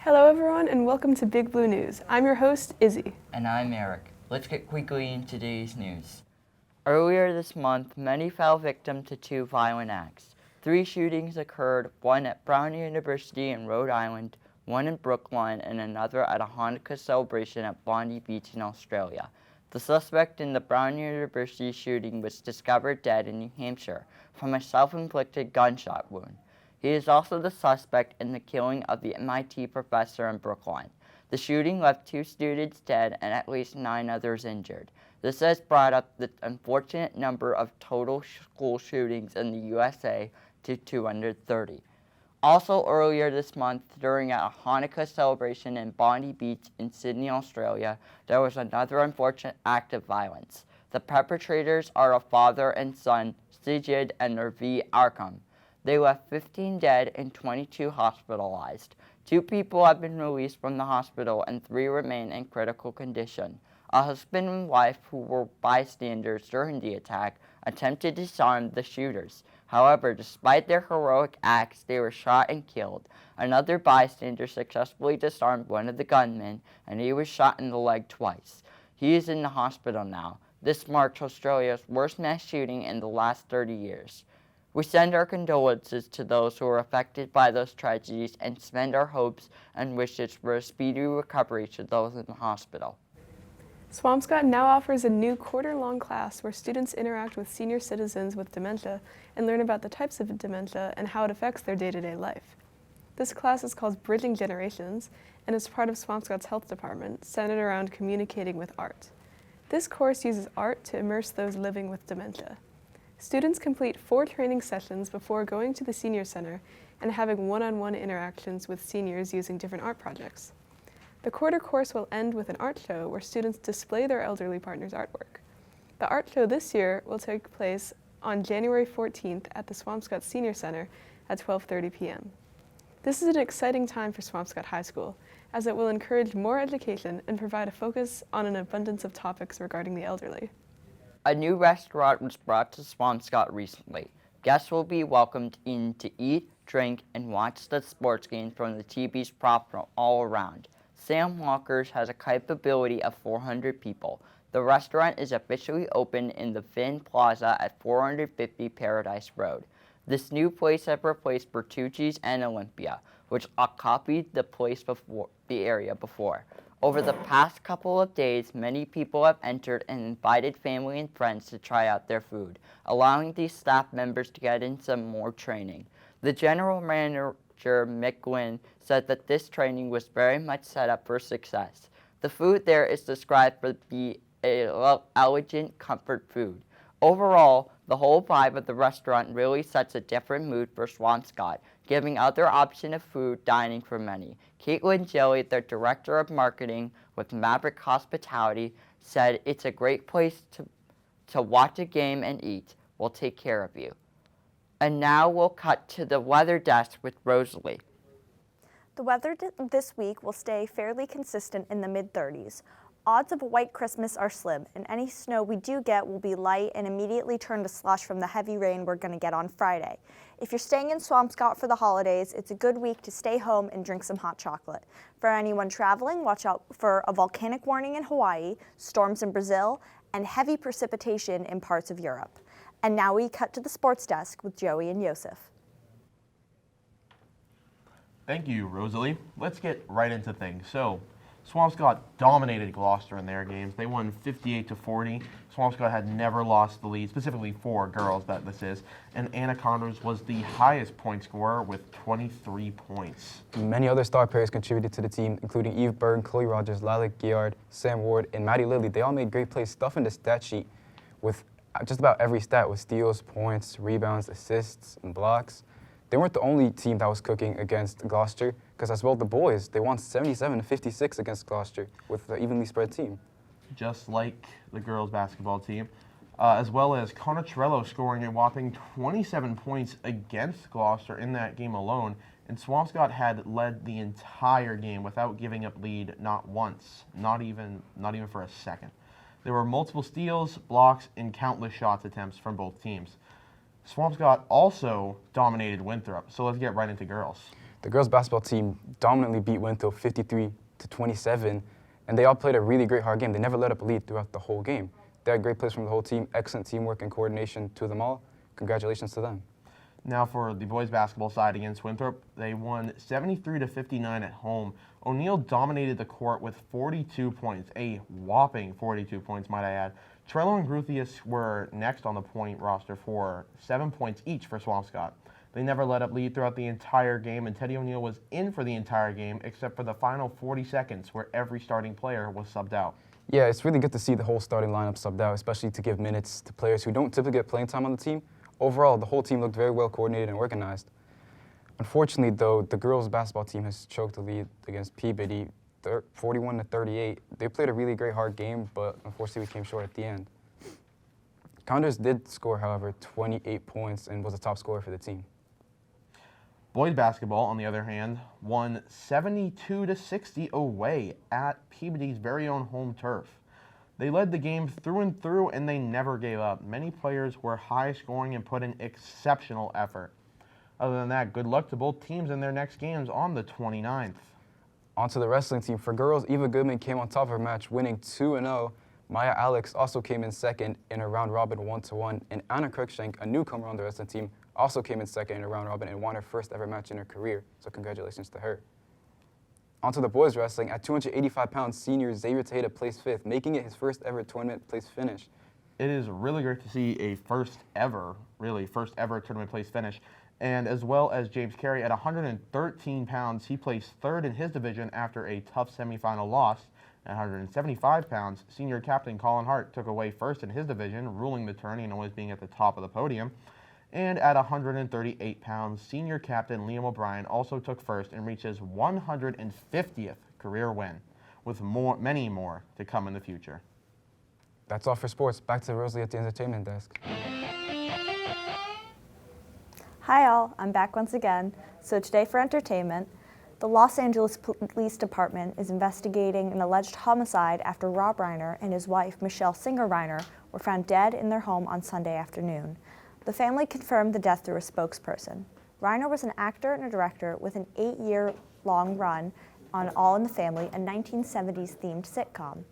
Hello everyone and welcome to Big Blue News. I'm your host, Izzy. And I'm Eric. Let's get quickly into today's news. Earlier this month, many fell victim to two violent acts. 3 shootings occurred, one at Brown University in Rhode Island, one in Brookline, and another at a Hanukkah celebration at Bondi Beach in Australia. The suspect in the Brown University shooting was discovered dead in New Hampshire from a self-inflicted gunshot wound. He is also the suspect in the killing of the MIT professor in Brookline. The shooting left 2 students dead and at least 9 others injured. This has brought up the unfortunate number of total school shootings in the USA to 230. Also earlier this month, during a Hanukkah celebration in Bondi Beach in Sydney, Australia, there was another unfortunate act of violence. The perpetrators are a father and son, Sijid and Nurvi Arkham. They left 15 dead and 22 hospitalized. 2 people have been released from the hospital and 3 remain in critical condition. A husband and wife who were bystanders during the attack attempted to disarm the shooters. However, despite their heroic acts, they were shot and killed. Another bystander successfully disarmed one of the gunmen, and he was shot in the leg twice. He is in the hospital now. This marks Australia's worst mass shooting in the last 30 years. We send our condolences to those who were affected by those tragedies and send our hopes and wishes for a speedy recovery to those in the hospital. Swampscott now offers a new quarter-long class where students interact with senior citizens with dementia and learn about the types of dementia and how it affects their day-to-day life. This class is called Bridging Generations and is part of Swampscott's health department, centered around communicating with art. This course uses art to immerse those living with dementia. Students complete 4 training sessions before going to the Senior Center and having one-on-one interactions with seniors using different art projects. The quarter course will end with an art show where students display their elderly partner's artwork. The art show this year will take place on January 14th at the Swampscott Senior Center at 12:30 p.m. This is an exciting time for Swampscott High School, as it will encourage more education and provide a focus on an abundance of topics regarding the elderly. A new restaurant was brought to Swampscott recently. Guests will be welcomed in to eat, drink, and watch the sports games from the TB's prop from all around. Sam Walker's has a capability of 400 people. The restaurant is officially open in the Finn Plaza at 450 Paradise Road. This new place has replaced Bertucci's and Olympia, which occupied the area before. Over the past couple of days, many people have entered and invited family and friends to try out their food, allowing these staff members to get in some more training. The general manager, Mick Gwynn, said that this training was very much set up for success. The food there is described to be elegant comfort food. Overall, the whole vibe of the restaurant really sets a different mood for Swampscott, giving other option of food dining for many. Caitlin Jelly, the director of marketing with Maverick Hospitality, said it's a great place to watch a game and eat. We'll take care of you. And now we'll cut to the weather desk with Rosalie. The weather this week will stay fairly consistent in the mid-30s. Odds of a white Christmas are slim, and any snow we do get will be light and immediately turn to slush from the heavy rain we're going to get on Friday. If you're staying in Swampscott for the holidays, it's a good week to stay home and drink some hot chocolate. For anyone traveling, watch out for a volcanic warning in Hawaii, storms in Brazil, and heavy precipitation in parts of Europe. And now we cut to the sports desk with Joey and Yosef. Thank you, Rosalie. Let's get right into things. So, Swampscott dominated Gloucester in their games. They won 58-40. Swampscott had never lost the lead, specifically for girls, that this is. And Anna Connors was the highest point scorer with 23 points. Many other star players contributed to the team, including Eve Byrne, Chloe Rogers, Lila Giard, Sam Ward, and Maddie Lilly. They all made great plays, stuffing the stat sheet with just about every stat, with steals, points, rebounds, assists, and blocks. They weren't the only team that was cooking against Gloucester, because as well the boys, they won 77-56 against Gloucester with an evenly spread team. Just like the girls basketball team, as well as Connor Torello scoring a whopping 27 points against Gloucester in that game alone, and Swampscott had led the entire game without giving up lead not once, not even for a second. There were multiple steals, blocks, and countless shots attempts from both teams. Swampscott also dominated Winthrop, so let's get right into girls. The girls basketball team dominantly beat Winthrop 53-27, and they all played a really great hard game. They never let up a lead throughout the whole game. They had great plays from the whole team, excellent teamwork and coordination to them all. Congratulations to them. Now for the boys basketball side against Winthrop, they won 73-59 at home. O'Neill dominated the court with 42 points, a whopping 42 points, might I add. Trello and Gruthius were next on the point roster for 7 points each for Swampscott. They never let up lead throughout the entire game, and Teddy O'Neill was in for the entire game except for the final 40 seconds where every starting player was subbed out. Yeah, it's really good to see the whole starting lineup subbed out, especially to give minutes to players who don't typically get playing time on the team. Overall, the whole team looked very well coordinated and organized. Unfortunately, though, the girls' basketball team has choked the lead against Peabody 41-38. They played a really great hard game, but unfortunately we came short at the end. Condors did score, however, 28 points and was the top scorer for the team. Boys basketball, on the other hand, won 72-60 away at Peabody's very own home turf. They led the game through and through, and they never gave up. Many players were high scoring and put in exceptional effort. Other than that, good luck to both teams in their next games on the 29th. On to the wrestling team. For girls, Eva Goodman came on top of her match, winning 2-0. Maya Alex also came in second in a round robin 1-1, and Anna Kirkshank, a newcomer on the wrestling team, also came in second in a round robin and won her first ever match in her career, so congratulations to her. On to the boys wrestling. At 285 pounds, senior Xavier Tejeda placed 5th, making it his first ever tournament place finish. It is really great to see a first ever tournament place finish. And as well as James Carey, at 113 pounds, he placed 3rd in his division after a tough semifinal loss. At 175 pounds, senior captain Colin Hart took away 1st in his division, ruling the tourney and always being at the top of the podium. And at 138 pounds, senior captain Liam O'Brien also took 1st and reached his 150th career win, with many more to come in the future. That's all for sports. Back to Rosalie at the entertainment desk. Hi all, I'm back once again. So today for entertainment, the Los Angeles Police Department is investigating an alleged homicide after Rob Reiner and his wife, Michelle Singer Reiner, were found dead in their home on Sunday afternoon. The family confirmed the death through a spokesperson. Reiner was an actor and a director with an 8-year-long run on All in the Family, a 1970s-themed sitcom.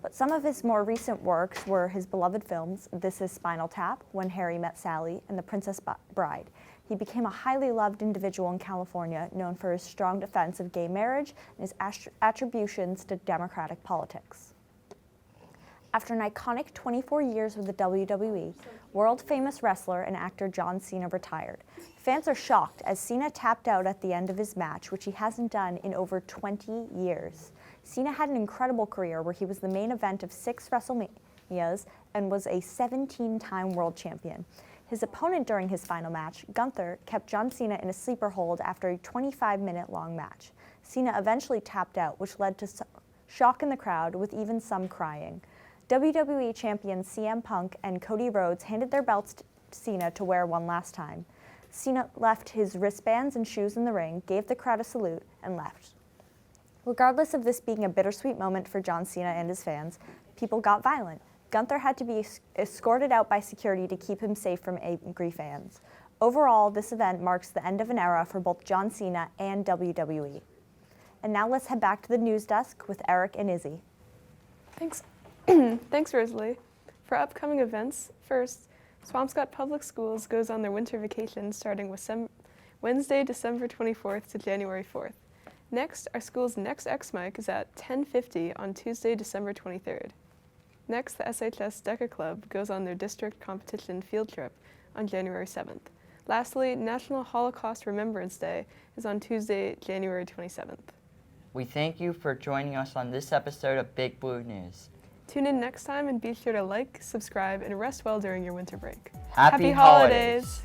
But some of his more recent works were his beloved films, This Is Spinal Tap, When Harry Met Sally, and The Princess Bride. He became a highly loved individual in California, known for his strong defense of gay marriage and his attributions to democratic politics. After an iconic 24 years with the WWE, world-famous wrestler and actor John Cena retired. Fans are shocked as Cena tapped out at the end of his match, which he hasn't done in over 20 years. Cena had an incredible career where he was the main event of 6 WrestleManias and was a 17-time world champion. His opponent during his final match, Gunther, kept John Cena in a sleeper hold after a 25-minute-long match. Cena eventually tapped out, which led to shock in the crowd, with even some crying. WWE champions CM Punk and Cody Rhodes handed their belts to Cena to wear one last time. Cena left his wristbands and shoes in the ring, gave the crowd a salute, and left. Regardless of this being a bittersweet moment for John Cena and his fans, people got violent. Gunther had to be escorted out by security to keep him safe from angry fans. Overall, this event marks the end of an era for both John Cena and WWE. And now let's head back to the news desk with Eric and Izzy. Thanks. Thanks, Rosalie. For upcoming events, first, Swampscott Public Schools goes on their winter vacation starting with Wednesday, December 24th to January 4th. Next, our school's next X-Mic is at 10:50 on Tuesday, December 23rd. Next, the SHS DECA Club goes on their district competition field trip on January 7th. Lastly, National Holocaust Remembrance Day is on Tuesday, January 27th. We thank you for joining us on this episode of Big Blue News. Tune in next time and be sure to like, subscribe, and rest well during your winter break. Happy holidays.